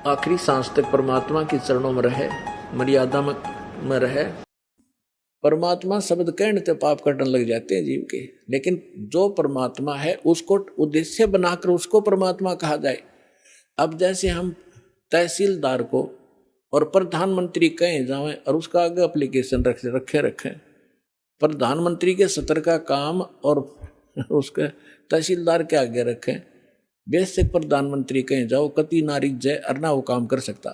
आखिरी सांस तक परमात्मा के चरणों में रहे, मर्यादा में रहे। परमात्मा शब्द कहने से पाप कटने लग जाते हैं जीव के, लेकिन जो परमात्मा है उसको उद्देश्य बनाकर उसको परमात्मा कहा जाए। अब जैसे हम तहसीलदार को और प्रधानमंत्री कहें जाएं और उसका आगे एप्लीकेशन रखें, प्रधानमंत्री के सत्र का काम और उसके तहसीलदार के आगे रखें, बेसिक प्रधानमंत्री कहें जाओ कति नारी जय अरना वो काम कर सकता,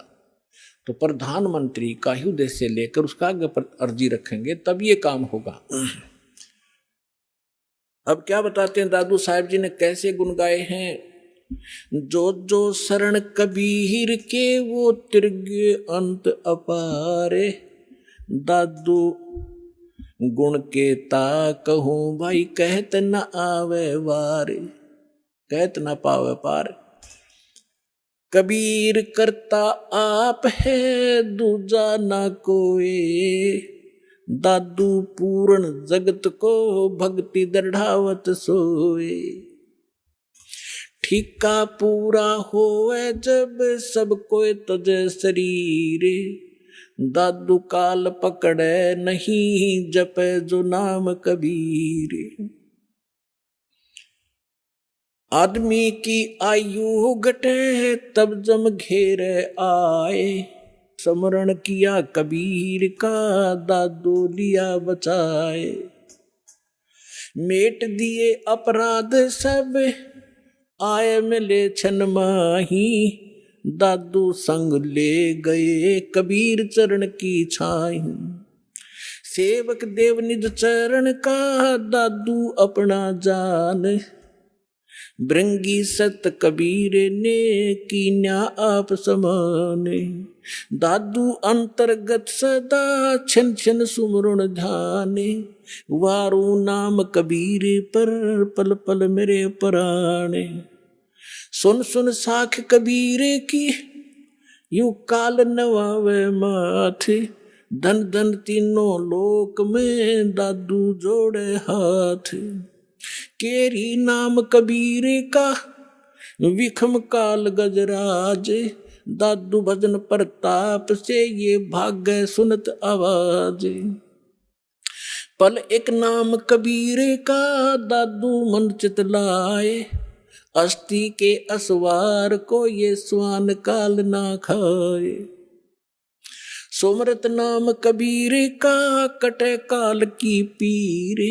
तो प्रधानमंत्री का ही उद्देश्य लेकर उसका आगे पर अर्जी रखेंगे तब ये काम होगा। अब क्या बताते हैं दादू साहब जी ने कैसे गुण गाए हैं। जो जो शरण कबीर के वो तिरगे अंत अपारे, दादू गुण के ता कहूं भाई कहत न आवे वारे, कहत न पावे पार। कबीर करता आप है दूजा ना कोई, दादू पूर्ण जगत को भक्ति दृढ़ावत सोए। ठीका पूरा होए जब सब कोई तजे शरीर, दादू काल पकड़े नहीं जपे जो नाम कबीर। आदमी की आयु घटे तब जम घेरे आए, स्मरण किया कबीर का दादू लिया बचाए। मेट दिए अपराध सब आए मिले छन माही, दादू संग ले गए कबीर चरण की छाई। सेवक देव निज चरण का दादू अपना जान, भृंगी सत कबीर ने कीन्या आप समाने। दादू अंतर्गत सदा छन छन सुमरण ध्याने, वारू नाम कबीर पर पल पल मेरे प्राणे। सुन सुन साख कबीर की यूं काल नवावे माथे, धन धन तीनों लोक में दादू जोड़े हाथ। केरी नाम कबीर का विखम काल गजराज, दादू भजन प्रताप से ये भाग सुनत आवाज। पल एक नाम कबीर का दादू मन चितलाए, अस्थि के असवार को ये स्वान काल ना खाए। सुमरत नाम कबीर का कटे काल की पीरे,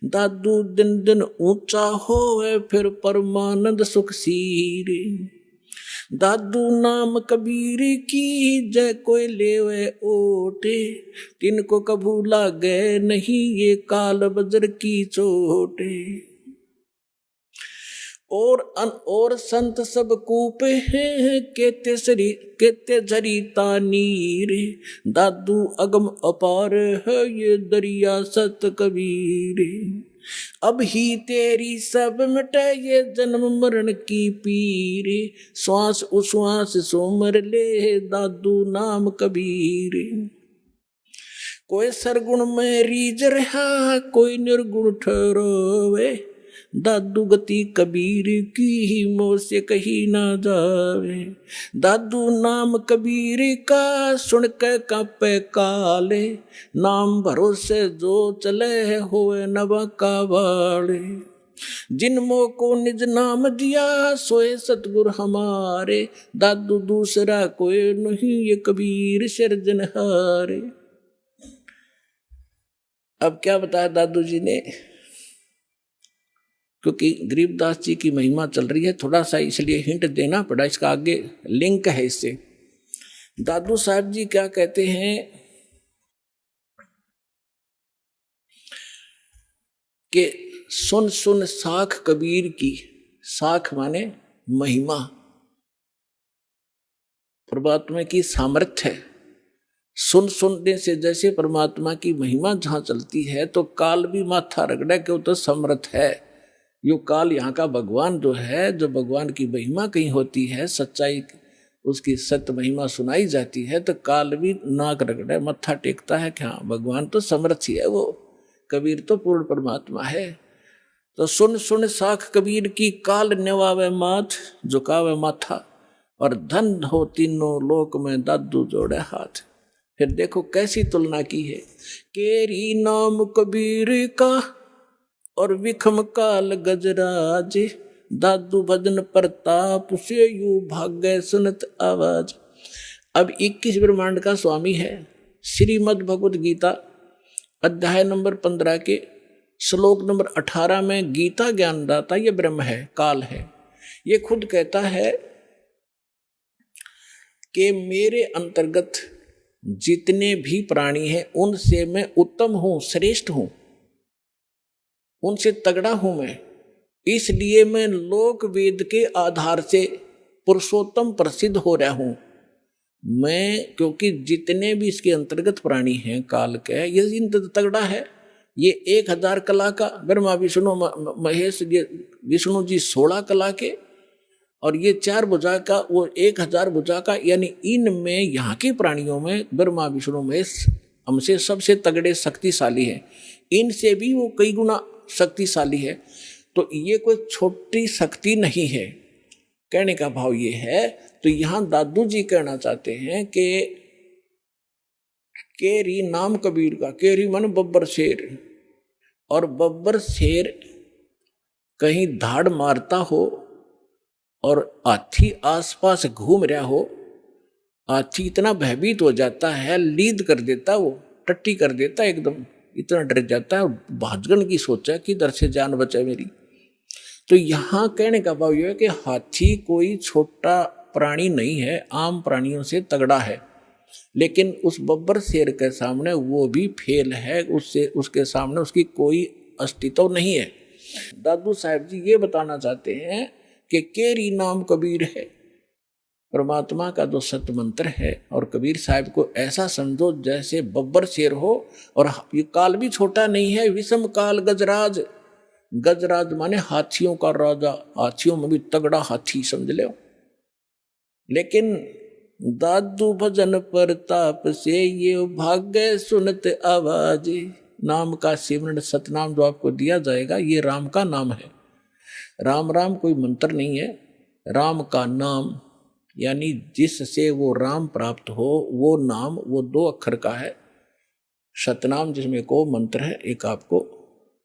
दादू दिन दिन ऊंचा होए फिर परमानंद सुख सीरे। दादू नाम कबीर की जय कोई लेवे ओटे, तिनको कभू लागे नहीं ये काल बजर की चोटे। और संत सब कूपे हैं केते झरीता नीर, दादू अगम अपार है ये दरिया सत कबीर। अब ही तेरी सब मिटे ये जन्म मरण की पीर, श्वास उश्वास सोमर ले दादू नाम कबीर। कोई सरगुण में रीझ रहा कोई निर्गुण ठहरोवे, दादू गति कबीर की ही मोह से कही ना जावे। दादू नाम कबीर का सुन के कांपे काले, नाम भरोसे जो चले होए नवा का वाले। जिनमो को निज नाम दिया सोए सतगुर हमारे, दादू दूसरा कोई नहीं ये कबीर सिरजनहारे। अब क्या बताया दादू जी ने, क्योंकि गरीबदास जी की महिमा चल रही है, थोड़ा सा इसलिए हिंट देना पड़ा, इसका आगे लिंक है इससे। दादू साहब जी क्या कहते हैं कि सुन सुन साख कबीर की, साख माने महिमा, परमात्मा की सामर्थ्य है। सुन सुनने से जैसे परमात्मा की महिमा जहां चलती है तो काल भी माथा रगड़े क्यों तो समर्थ है। यो काल यहाँ का भगवान जो है, जो भगवान की महिमा कहीं होती है, सच्चाई उसकी सत्य महिमा सुनाई जाती है तो काल भी नाक रगड़े मत्था टेकता है कि हाँ भगवान तो समर्थ ही है, वो कबीर तो पूर्ण परमात्मा है। तो सुन सुन साख कबीर की काल नेवावे माथ झुकावे माथा, और धन हो तीनों लोक में दादू जोड़े हाथ। फिर देखो कैसी तुलना की है, केरी नाम कबीर का और विखम काल गजराज, दादू भजन प्रताप से यू भाग्य सुनत आवाज। अब 21 ब्रह्मांड का स्वामी है। श्रीमद् भगवद गीता अध्याय नंबर 15 के श्लोक नंबर 18 में गीता ज्ञानदाता ये ब्रह्म है, काल है। ये खुद कहता है कि मेरे अंतर्गत जितने भी प्राणी हैं उनसे मैं उत्तम हूं, श्रेष्ठ हूं, उनसे तगड़ा हूं मैं। इसलिए मैं लोक वेद के आधार से पुरुषोत्तम प्रसिद्ध हो रहा हूं मैं, क्योंकि जितने भी इसके अंतर्गत प्राणी हैं काल के, ये इंद्र तगड़ा है। ये 1000 कला का, ब्रह्मा विष्णु महेश, ये विष्णु जी 16 कला के, और ये 4 भुजा का, वो 1000 भुजा का। यानी इनमें यहाँ के प्राणियों में ब्रह्मा विष्णु महेश हमसे सबसे तगड़े शक्तिशाली है, इनसे भी वो कई गुना शक्तिशाली है। तो ये कोई छोटी शक्ति नहीं है, कहने का भाव ये है। तो यहाँ दादू जी कहना चाहते हैं कि केरी नाम कबीर का, केरी मन बब्बर शेर, और बब्बर शेर कहीं धाड़ मारता हो और हाथी आसपास घूम रहा हो, हाथी इतना भयभीत हो जाता है, लीद कर देता, वो टट्टी कर देता एकदम, इतना डर जाता है, भाजगन की सोचा कि इधर से जान बचे मेरी। तो यहाँ कहने का भाव यह है कि हाथी कोई छोटा प्राणी नहीं है, आम प्राणियों से तगड़ा है, लेकिन उस बब्बर शेर के सामने वो भी फेल है, उससे उसके सामने उसकी कोई अस्तित्व नहीं है। दादू साहब जी ये बताना चाहते हैं कि केरी नाम कबीर है, परमात्मा का जो सत्य मंत्र है, और कबीर साहब को ऐसा समझो जैसे बब्बर शेर हो, और ये काल भी छोटा नहीं है, विषम काल गजराज। गजराज माने हाथियों का राजा, हाथियों में भी तगड़ा हाथी समझ लो। लेकिन दादू भजन प्रताप से ये भाग्य सुनत आवाज। नाम का सिमरन, सतनाम जो आपको दिया जाएगा, ये राम का नाम है। राम राम कोई मंत्र नहीं है, राम का नाम, यानी जिससे वो राम प्राप्त हो वो नाम, वो 2 अक्षर का है। सतनाम जिसमें को मंत्र है, एक आपको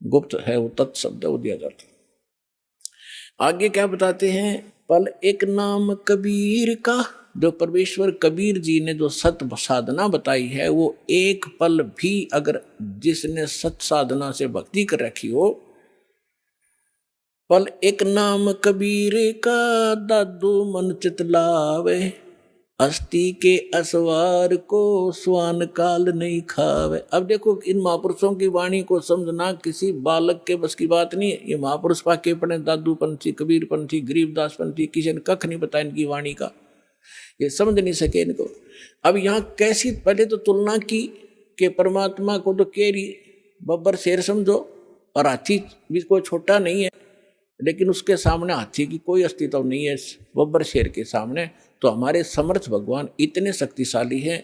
गुप्त है, वो तत्शब्द वो दिया जाता है। आगे क्या बताते हैं, पल एक नाम कबीर का। जो परमेश्वर कबीर जी ने जो सत साधना बताई है, वो एक पल भी अगर जिसने सत साधना से भक्ति कर रखी हो, पल एक नाम कबीर का दादू मन चितलावे, अस्थि के असवार को स्वान काल नहीं खावे। अब देखो इन महापुरुषों की वाणी को समझना किसी बालक के बस की बात नहीं है। ये महापुरुष पाके पढ़े, दादू पंथी, कबीर पंथी, गरीबदास पंथी, किसी ने कख नहीं बताया इनकी वाणी का, ये समझ नहीं सके इनको। अब यहाँ कैसी, पहले तो तुलना की कि परमात्मा को तो केरी बब्बर शेर समझो, और हाथी भी कोई छोटा नहीं है, लेकिन उसके सामने हाथी की कोई अस्तित्व नहीं है बब्बर शेर के सामने। तो हमारे समर्थ भगवान इतने शक्तिशाली हैं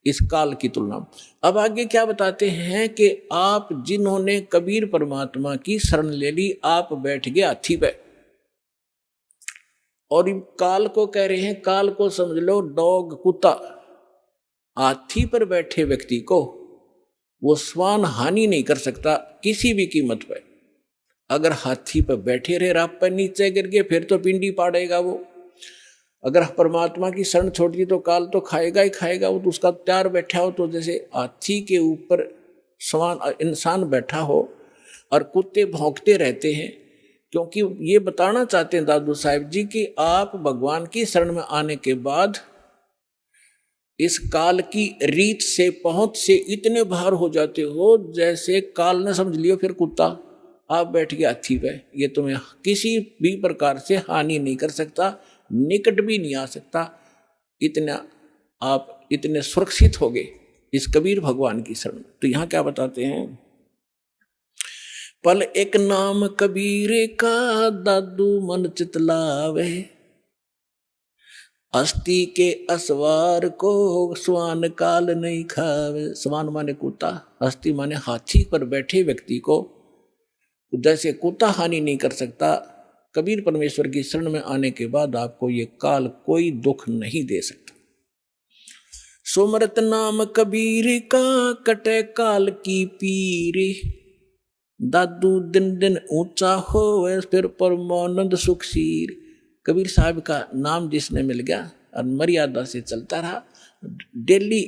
इस काल की तुलना। अब आगे क्या बताते हैं कि आप जिन्होंने कबीर परमात्मा की शरण ले ली, आप बैठ गए हाथी पे, और काल को कह रहे हैं, काल को समझ लो डॉग, कुत्ता। हाथी पर बैठे व्यक्ति को वो स्वान हानि नहीं कर सकता किसी भी कीमत पर। अगर हाथी पर बैठे रहे, रात पर नीचे गिर गए, फिर तो पिंडी पाड़ेगा वो। अगर परमात्मा की शरण छोड़ दी तो काल तो खाएगा ही खाएगा वो, तो उसका तैयार बैठा हो। तो जैसे हाथी के ऊपर स्वान इंसान बैठा हो और कुत्ते भौंकते रहते हैं, क्योंकि ये बताना चाहते हैं दादू साहब जी कि आप भगवान की शरण में आने के बाद इस काल की रीत से, पहुंच से इतने बाहर हो जाते हो जैसे काल ने समझ लियो फिर कुत्ता, आप बैठ गए हाथी पे, ये तुम्हें किसी भी प्रकार से हानि नहीं कर सकता, निकट भी नहीं आ सकता। इतना आप इतने सुरक्षित हो गए इस कबीर भगवान की शरण। तो यहां क्या बताते हैं, पल एक नाम कबीर का दादू मन चितलावे, अस्थि के असवार को स्वान काल नहीं खावे। स्वान माने कुत्ता, अस्थि माने हाथी पर बैठे व्यक्ति को जैसे कुत्ता हानि नहीं कर सकता, कबीर परमेश्वर की शरण में आने के बाद आपको ये काल कोई दुख नहीं दे सकता। सुमरत नाम कबीर का कटे काल की पीर, दादू दिन दिन ऊंचा हो फिर परमानंद सुखसीर। कबीर साहब का नाम जिसने मिल गया और मर्यादा से चलता रहा, डेली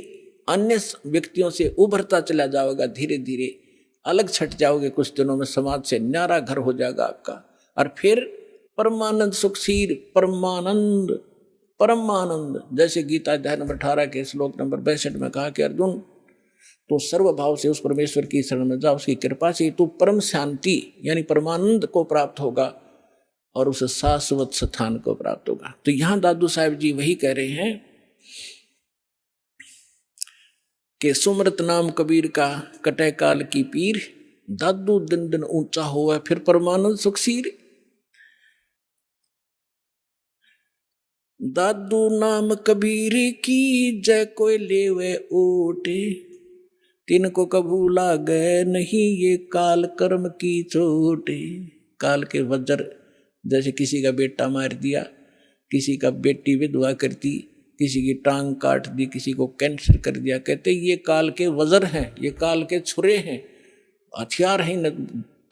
अन्य व्यक्तियों से उभरता चला जाओगा, धीरे धीरे अलग छट जाओगे, कुछ दिनों में समाज से न्यारा घर हो जाएगा आपका। और फिर परमानंद सुखसीर, परमानंद परमानंद, जैसे गीता अध्याय नंबर 18 के श्लोक नंबर 62 में कहा कि अर्जुन तो सर्व भाव से उस परमेश्वर की शरण में जा, उसकी कृपा से तू परम शांति यानी परमानंद को प्राप्त होगा और उस शाश्वत स्थान को प्राप्त होगा। तो यहां दादू साहब जी वही कह रहे हैं कि सुमरत नाम कबीर का कटे काल की पीर, दादू दिन दिन ऊंचा होवे फिर परमानंद सुखसीर। दादू नाम कबीर की जय कोई लेवे ओटे, तिनको कभू लागे नहीं ये काल कर्म की चोटे। काल के वज्र, जैसे किसी का बेटा मार दिया, किसी का बेटी विधवा कर दी, किसी की टांग काट दी, किसी को कैंसर कर दिया, कहते ये काल के वज्र हैं, ये काल के छुरे हैं, हथियार हैं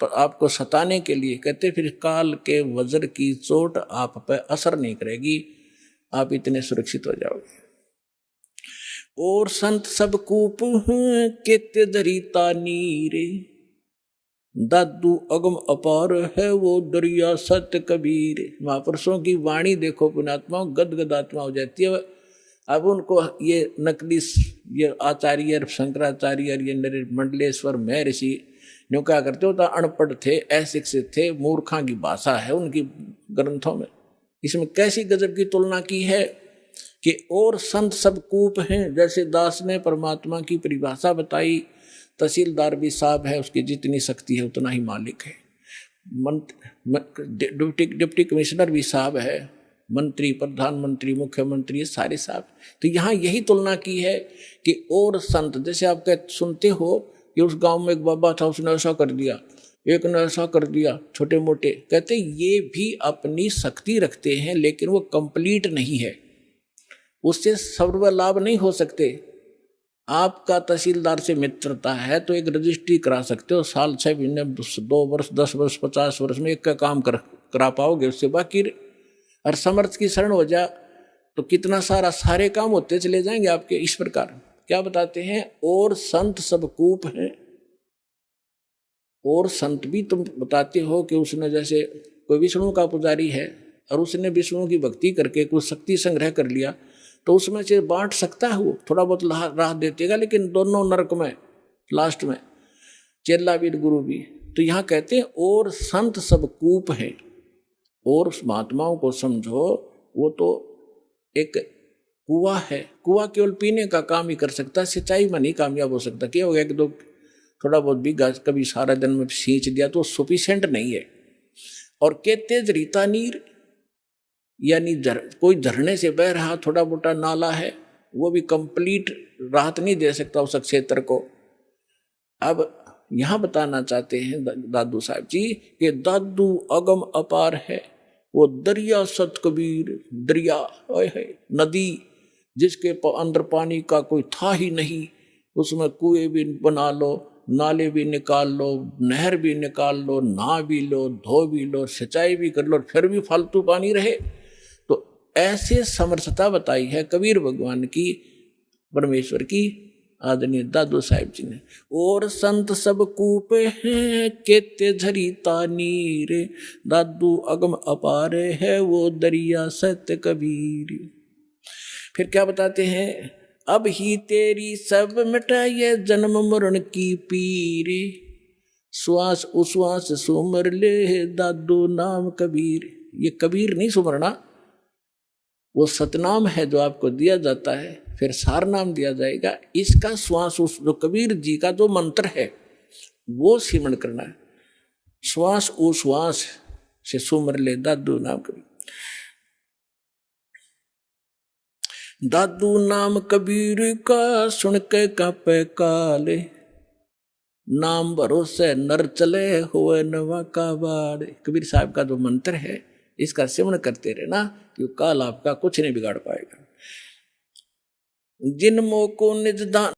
आपको सताने के लिए। कहते फिर काल के वज्र की चोट आप पे असर नहीं करेगी, आप इतने सुरक्षित हो जाओगे। और संत सब कूप केते दरिता नीरे, दादू अगम अपार है वो दरिया सत्य कबीर। महापुरुषों की वाणी देखो पुण्यात्माओं, गदगद आत्मा हो जाती है। अब उनको ये नकली ये आचार्य शंकराचार्य ये मंडलेश्वर महर्षि न्यू क्या करते होता, अनपढ़ थे, अशिक्षित थे, मूर्खा की भाषा है उनकी ग्रंथों में। इसमें कैसी गजब की तुलना की है कि और संत सब कूप हैं। जैसे दास ने परमात्मा की परिभाषा बताई, तहसीलदार भी साहब है, उसकी जितनी शक्ति है उतना ही मालिक है, डिप्टी कमिश्नर भी साहब है, मंत्री, प्रधानमंत्री, मुख्यमंत्री, सारे साहब। तो यहाँ यही तुलना की है कि और संत, जैसे आप सुनते हो कि उस गांव में एक बाबा था, उसने ऐसा कर दिया, एक ने ऐसा कर दिया, छोटे मोटे, कहते ये भी अपनी शक्ति रखते हैं लेकिन वो कंप्लीट नहीं है, उससे सर्व लाभ नहीं हो सकते। आपका तहसीलदार से मित्रता है तो एक रजिस्ट्री करा सकते हो, साल 6 महीने 2 वर्ष 10 वर्ष 50 वर्ष में एक का काम करा पाओगे, उससे बाकी और समर्थ की शरण हो जा तो कितना सारे काम होते चले जाएंगे आपके। इस प्रकार क्या बताते हैं, और संत सब कूप हैं। और संत भी तुम बताते हो कि उसने, जैसे कोई विष्णु का पुजारी है और उसने विष्णु की भक्ति करके कुछ शक्ति संग्रह कर लिया, तो उसमें से बांट सकता है, वो थोड़ा बहुत राह देतेगा, लेकिन दोनों नरक में लास्ट में, चेला भी गुरु भी। तो यहाँ कहते हैं और संत सब कूप है। और महात्माओं को समझो, वो तो एक कुआं है, कुआं केवल पीने का काम ही कर सकता है, सिंचाई में नहीं कामयाब हो सकता। क्या हो गया कि दो थोड़ा बहुत भी कभी सारा दिन में सींच दिया तो सफिशिएंट नहीं है। और के तेज रीता नीर, यानी कोई झरने से बह रहा थोड़ा मोटा नाला है, वो भी कंप्लीट राहत नहीं दे सकता उस क्षेत्र को। अब यहां बताना चाहते हैं दादू साहब जी कि दादू अगम अपार है वो दरिया सत कबीर। दरिया है नदी जिसके अंदर पानी का कोई था ही नहीं, उसमें कुएं भी बना लो, नाले भी निकाल लो, नहर भी निकाल लो, नहा भी लो, धो भी लो, सिंचाई भी कर लो, फिर भी फालतू पानी रहे। तो ऐसे समर्थता बताई है कबीर भगवान की, परमेश्वर की, आदरणीय दादू साहिब जी ने। और संत सब कूपे हैं केते झरीता नीर, दादू अगम अपारे है वो दरिया सत्य कबीर। फिर क्या बताते हैं, अब ही तेरी सब मिटाइए जन्म मरण की पीर, श्वास उश्वास सुमर ले दादू नाम कबीर। ये कबीर नहीं सुमरना, वो सतनाम है जो आपको दिया जाता है, फिर सार नाम दिया जाएगा। इसका श्वास जो कबीर जी का जो मंत्र है वो सिमरण करना है, श्वास उश्वास से सुमर ले दादू नाम कबीर। दादू नाम कबीर का सुन के कापे काले, नाम भरोसे नर चले हुए नवा का बाड़। कबीर साहब का जो मंत्र है इसका सेवन करते रहना, कि काल आपका कुछ नहीं बिगाड़ पाएगा। जिन मोह को निज दान